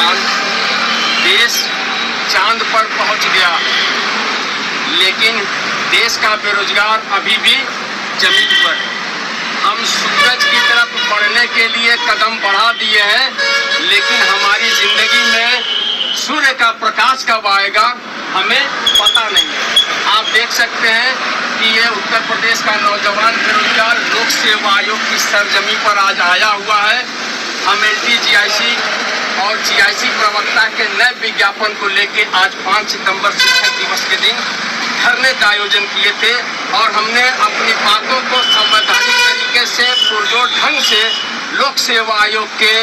साल देश चांद पर पहुंच गया, लेकिन देश का बेरोजगार अभी भी जमीन पर। हम सूरज की तरफ बढ़ने के लिए कदम बढ़ा दिए हैं, लेकिन हमारी जिंदगी में सूर्य का प्रकाश कब आएगा हमें पता नहीं है। आप देख सकते हैं कि ये उत्तर प्रदेश का नौजवान बेरोजगार लोक सेवा आयोग की सरजमी पर आज आया हुआ है। हम LTGIC और GIC प्रवक्ता के नए विज्ञापन को लेकर आज 5 सितंबर शिक्षक दिवस के दिन धरने का आयोजन किए थे और हमने अपनी बातों को संवैधानिक तरीके से पुरजोर ढंग से लोक सेवा आयोग के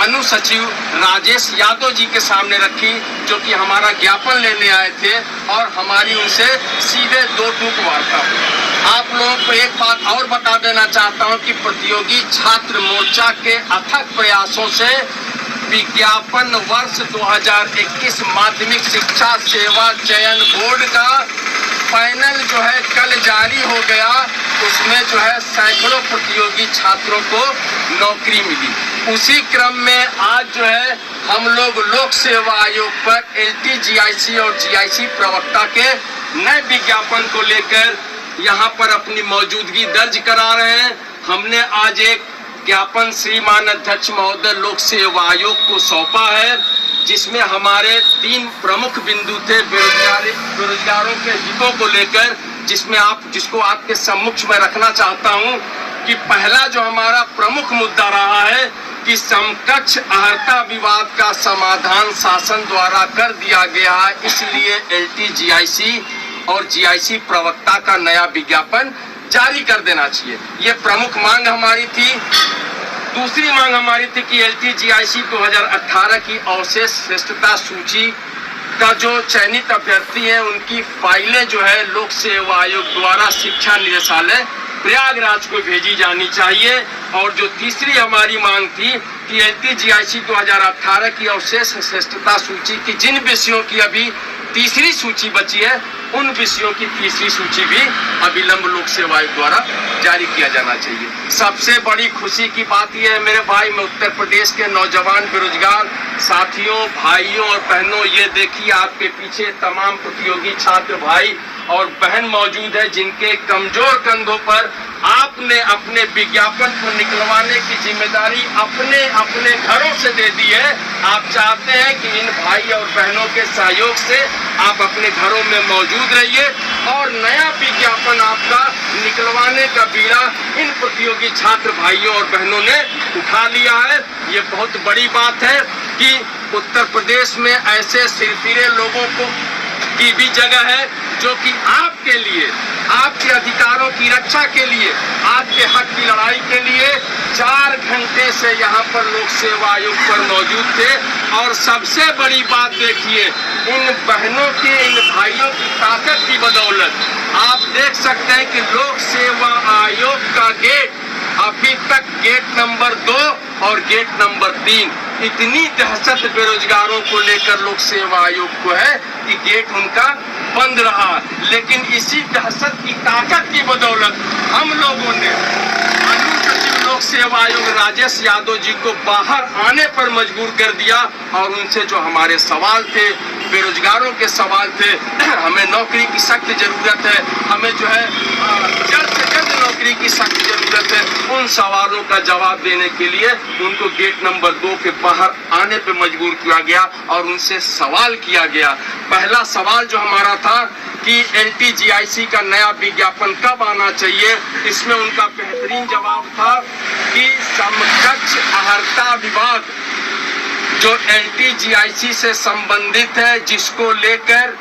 अनुसचिव राजेश यादव जी के सामने रखी, जो कि हमारा ज्ञापन लेने आए थे और हमारी उनसे सीधे 2 टूक वार्ता हुई। आप लोगों को एक बात और बता देना चाहता हूं कि प्रतियोगी छात्र मोर्चा के अथक प्रयासों से विज्ञापन वर्ष 2021 माध्यमिक शिक्षा सेवा चयन बोर्ड का पैनल जो है कल जारी हो गया। उसमें जो है सैकड़ों प्रतियोगी छात्रों को नौकरी मिली। उसी क्रम में आज जो है हम लोग लोक सेवा आयोग पर LTGIC और GIC प्रवक्ता के नए विज्ञापन को लेकर यहाँ पर अपनी मौजूदगी दर्ज करा रहे हैं। हमने आज एक ज्ञापन श्रीमान अध्यक्ष महोदय लोक सेवा आयोग को सौंपा है, जिसमें हमारे 3 प्रमुख बिंदु थे बेरोजगारों के हितों को लेकर, जिसको आपके सम्मुख में रखना चाहता हूं कि पहला जो हमारा प्रमुख मुद्दा रहा है कि समकक्ष अर्हता विवाद का समाधान शासन द्वारा कर दिया गया है, इसलिए LTGIC और GIC प्रवक्ता का नया विज्ञापन जारी कर देना चाहिए। ये प्रमुख मांग हमारी थी। दूसरी मांग हमारी थी कि LTGIC 2018 की अवशेष श्रेष्ठता सूची का जो चयनित अभ्यर्थी है उनकी फाइलें जो है लोक सेवा आयोग द्वारा शिक्षा निदेशालय प्रयागराज को भेजी जानी चाहिए। और जो तीसरी हमारी मांग थी कि LTGIC 2018 की अवशेष श्रेष्ठता सूची की जिन विषयों की अभी तीसरी सूची बची है, उन विषयों की तीसरी सूची भी अविलंब लोक सेवा आयोग द्वारा जारी किया जाना चाहिए। सबसे बड़ी खुशी की बात यह है मेरे भाई, मैं उत्तर प्रदेश के नौजवान बेरोजगार साथियों, भाइयों और बहनों, ये देखिए आपके पीछे तमाम प्रतियोगी छात्र भाई और बहन मौजूद है, जिनके कमजोर कंधों पर आपने अपने विज्ञापन को निकलवाने की जिम्मेदारी अपने अपने घरों से दे दी है। आप चाहते हैं कि इन भाई और बहनों के सहयोग से आप अपने घरों में मौजूद रहिए और नया विज्ञापन आपका निकलवाने का बीड़ा इन प्रतियोगी छात्र भाइयों और बहनों ने उठा लिया है। ये बहुत बड़ी बात है कि उत्तर प्रदेश में ऐसे सिरफिरे लोगों की भी जगह है जो कि आपके लिए, आपके अधिकारों की रक्षा के लिए, आपके हक की लड़ाई के लिए 4 घंटे से यहाँ पर लोक सेवा आयोग पर मौजूद थे। और सबसे बड़ी बात देखिए, इन बहनों के, इन भाइयों की ताकत की बदौलत आप देख सकते हैं कि लोक सेवा आयोग का गेट अभी तक गेट नंबर 2 और गेट नंबर 3 इतनी दहशत बेरोजगारों को लेकर लोक सेवा आयोग को है कि गेट उनका बंद रहा। लेकिन इसी दहशत की ताकत की बदौलत हम लोगों ने अनुसचिव लोक सेवा आयोग राजेश यादव जी को बाहर आने पर मजबूर कर दिया और उनसे जो हमारे सवाल थे, बेरोजगारों के सवाल थे, हमें नौकरी की सख्त जरूरत है, हमें जो है जल्द से जल्द नौकरी की सख्त जरूरत है, उन सवालों का जवाब देने के लिए उनको गेट नंबर 2 के बाहर आने पे मजबूर किया गया और उनसे सवाल किया गया। पहला सवाल जो हमारा था कि LTGIC का नया विज्ञापन कब आना चाहिए, इसमें उनका बेहतरीन जवाब था कि समकक्ष अर्हता विवाद जो LTGIC से संबंधित है, जिसको लेकर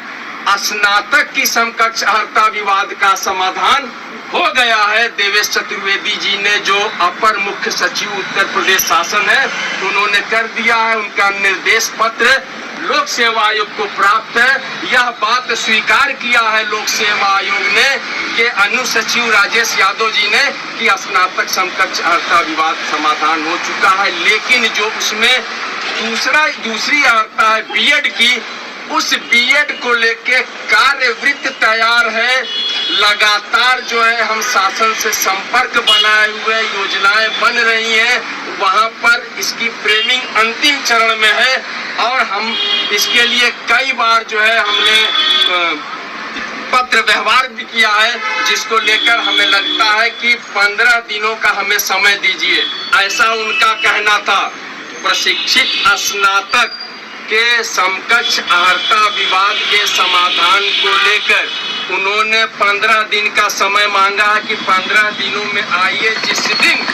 स्नातक की समकक्ष अर्हता विवाद का समाधान हो गया है। देवेश चतुर्वेदी जी ने, जो अपर मुख्य सचिव उत्तर प्रदेश शासन है, उन्होंने कर दिया है। उनका निर्देश पत्र लोक सेवा आयोग को प्राप्त है। यह बात स्वीकार किया है लोक सेवा आयोग ने कि अनुसचिव राजेश यादव जी ने कि स्नातक समकक्ष अर्हता विवाद समाधान हो चुका है। लेकिन जो उसमें दूसरी अर्हता है बीएड की, उस बीएड को लेके कार्यवृत्त तैयार है। लगातार जो है हम शासन से संपर्क बनाए हुए, योजनाएं बन रही हैं, वहां पर इसकी फ्रेमिंग अंतिम चरण में है। और हम इसके लिए कई बार जो है हमने पत्र व्यवहार भी किया है, जिसको लेकर हमें लगता है कि 15 दिनों का हमें समय दीजिए, ऐसा उनका कहना था। प्रशिक्षित स्नातक के समकक्ष अर्हता विवाद के समाधान को लेकर उन्होंने 15 दिन का समय मांगा है कि 15 दिनों में आइए। जिस दिन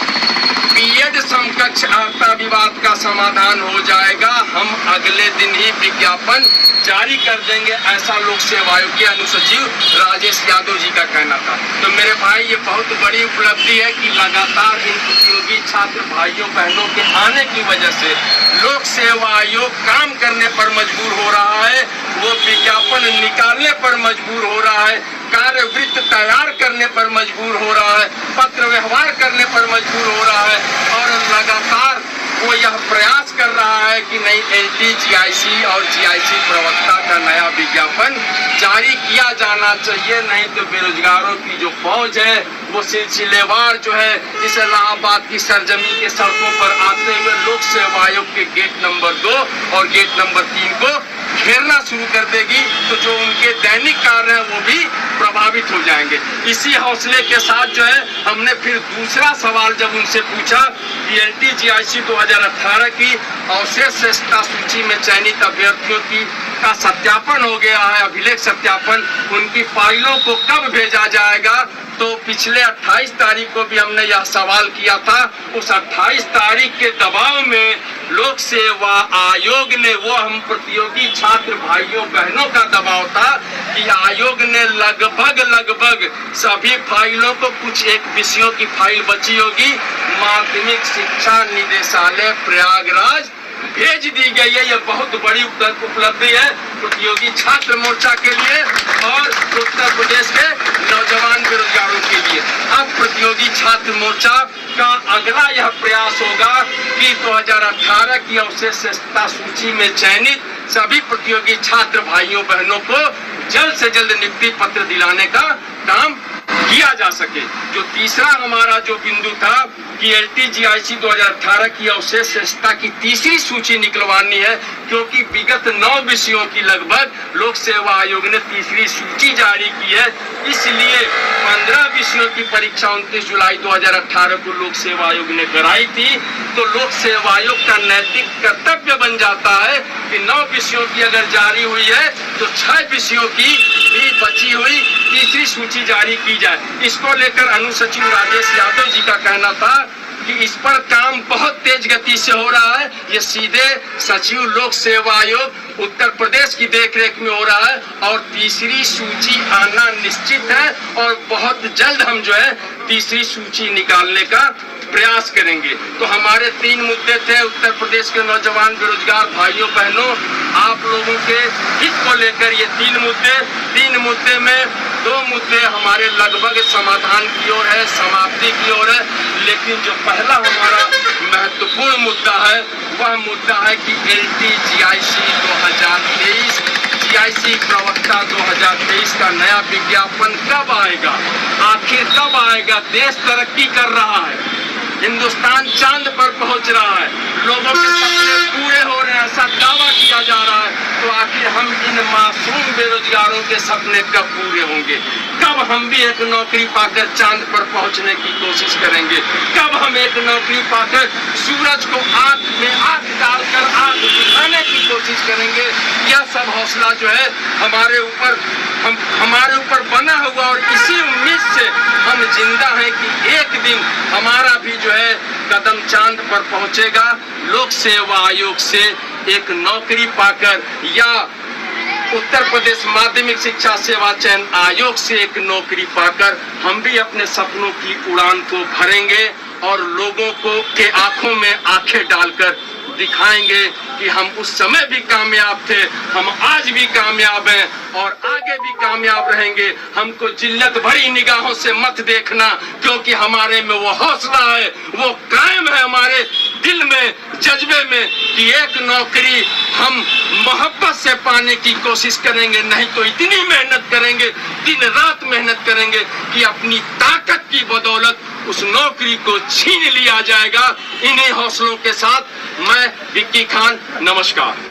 बीएड समकक्ष अर्हता विवाद का समाधान हो जाएगा, हम अगले दिन ही विज्ञापन जारी कर देंगे, ऐसा लोक सेवा आयोग के अनुसचिव राजेश यादव जी का कहना था। तो मेरे भाई, ये बहुत बड़ी उपलब्धि है कि लगातार इन प्रतियोगी छात्र भाइयों बहनों के आने की वजह से लोक सेवा आयोग काम करने पर मजबूर हो रहा है, वो विज्ञापन निकालने पर मजबूर हो रहा है, कार्यवृत्त तैयार करने पर मजबूर हो रहा है, पत्र व्यवहार करने पर मजबूर हो रहा है, और लगातार वो यह प्रयास कर रहा है कि नहीं, एलटी जीआईसी और जीआईसी प्रवक्ता का नया विज्ञापन जारी किया जाना चाहिए, नहीं तो बेरोजगारों की जो फौज है वो सिलसिलेवार जो है इस इलाहाबाद की सरजमी के सड़कों पर आते हुए लोक सेवा आयोग के गेट नंबर 2 और गेट नंबर 3 को घेरना शुरू कर देगी। तो जो उनके दैनिक कार्य हैं वो भी प्रभावित हो जाएंगे। इसी हौसले के साथ जो है हमने फिर दूसरा सवाल जब उनसे पूछा कि एलटी जीआईसी 2018 की अवशेष श्रेष्ठता सूची में चयनित अभ्यर्थियों का सत्यापन हो गया है, अभिलेख सत्यापन, उनकी फाइलों को कब भेजा जाएगा? तो पिछले 28 तारीख को भी हमने यह सवाल किया था। उस 28 तारीख के दबाव में लोक सेवा आयोग ने, वो हम प्रतियोगी छात्र भाइयों बहनों का दबाव था कि आयोग ने लगभग सभी फाइलों को, कुछ एक विषयों की फाइल बची होगी, माध्यमिक शिक्षा निदेशालय प्रयागराज भेज दी गई है। यह बहुत बड़ी उपलब्धि है प्रतियोगी छात्र मोर्चा के लिए और उत्तर प्रदेश के नौजवान बेरोजगारों के लिए। अब प्रतियोगी छात्र मोर्चा का अगला यह प्रयास होगा कि 2018 की अवशेष श्रेष्ठता सूची में चयनित सभी प्रतियोगी छात्र भाइयों बहनों को जल्द से जल्द नियुक्ति पत्र दिलाने का काम किया जा सके। जो तीसरा हमारा जो बिंदु था कि एलटी जीआईसी 2018 की अवशेष श्रेष्ठता की तीसरी सूची निकलवानी है, क्योंकि विगत 9 विषयों की लगभग लोक सेवा आयोग ने तीसरी सूची जारी की है। इसलिए 15 विषयों की परीक्षा 29 जुलाई 2018 को लोक सेवा आयोग ने कराई थी। तो लोक सेवा आयोग का नैतिक कर्तव्य बन जाता है कि 9 विषयों की अगर जारी हुई है तो 6 विषयों की भी बची हुई तीसरी सूची जारी की जाए। इसको लेकर अनुसचिव राजेश यादव जी का कहना था कि इस पर काम बहुत तेज गति से हो रहा है, ये सीधे सचिव लोक सेवा आयोग उत्तर प्रदेश की देखरेख में हो रहा है और तीसरी सूची आना निश्चित है और बहुत जल्द हम जो है तीसरी सूची निकालने का प्रयास करेंगे। तो हमारे 3 मुद्दे थे उत्तर प्रदेश के नौजवान बेरोजगार भाइयों बहनों, आप लोगों के हित को लेकर ये 3 मुद्दे में 2 मुद्दे हमारे लगभग समाधान की ओर है, समाप्ति की ओर है। लेकिन जो पहला हमारा महत्वपूर्ण मुद्दा है वह मुद्दा है कि एलटी जीआईसी 2023 जीआईसी प्रवक्ता 2023 का नया विज्ञापन कब आएगा, आखिर कब आएगा? देश तरक्की कर रहा है, हिंदुस्तान चांद पर पहुंच रहा है, लोगों के सपने पूरे हो रहे हैं, ऐसा दावा किया जा रहा है। तो आखिर हम इन मासूम बेरोजगारों के सपने कब पूरे होंगे? कब हम भी एक नौकरी पाकर चांद पर पहुंचने की कोशिश करेंगे? कब हम एक नौकरी पाकर सूरज को आग में आग डालकर आग बुझाने की कोशिश करेंगे? यह सब हौसला जो है हमारे ऊपर बना हुआ और इसी उम्मीद से हम जिंदा हैं कि एक दिन हमारा भी जो है कदम चांद पर पहुंचेगा। लोक सेवा आयोग से एक नौकरी पाकर या उत्तर प्रदेश माध्यमिक शिक्षा सेवा चयन आयोग से एक नौकरी पाकर हम भी अपने सपनों की उड़ान को भरेंगे और लोगों को के आंखों में आंखें डालकर दिखाएंगे कि हम उस समय भी कामयाब थे, हम आज भी कामयाब हैं और आगे भी कामयाब रहेंगे। हमको जिल्लत भरी निगाहों से मत देखना, क्योंकि हमारे में वो हौसला है, वो कायम है हमारे दिल में, जज्बे में कि एक नौकरी हम मोहब्बत से पाने की कोशिश करेंगे, नहीं तो इतनी मेहनत करेंगे, दिन रात मेहनत करेंगे कि अपनी ताकत की बदौलत उस नौकरी को छीन लिया जाएगा। इन्हीं हौसलों के साथ मैं विक्की खान, नमस्कार।